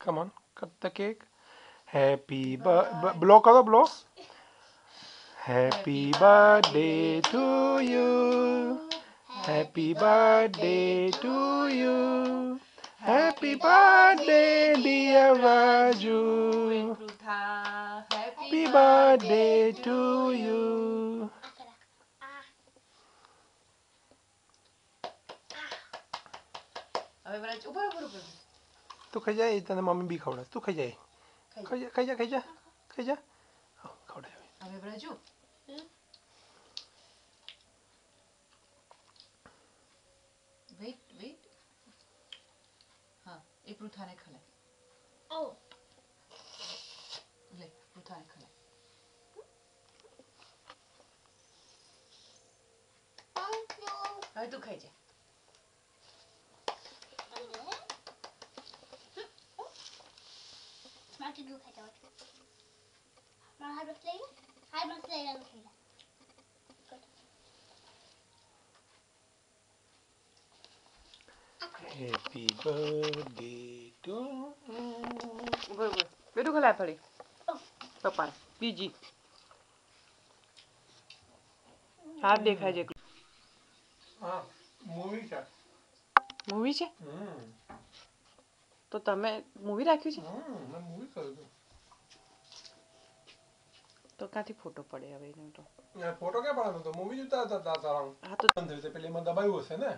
Come on, cut the cake. Happy blow karo blow. Happy birthday to you. Happy birthday to you. Happy birthday dear Raju. Happy birthday to you. તું ખાઈ જાય તને mummy બી ખવડાવે તું ખાઈ જાય ખાઈ જા ખવડાવે હવે બ્રજુ વેઇટ હા એ પૃથાને ખલાય ઓ લે પૃથાને ખલાય હવે તું ખાઈ જા Happy birthday to બેટું ખલાય પડી પપ્પા બીજી હાથ દેખાય છે હા મૂવી છે મૂવી છે તો તમે મૂવી રાખ્યું છે મેં મૂવી કર્યું તો ક્યાંથી ફોટો પડે હવે એનો તો ફોટો ક્યાં પડવાનો તો મૂવી જોતા હતા તારા હા તો બંધ થયું પેલી એમાં દબાયું હશે ને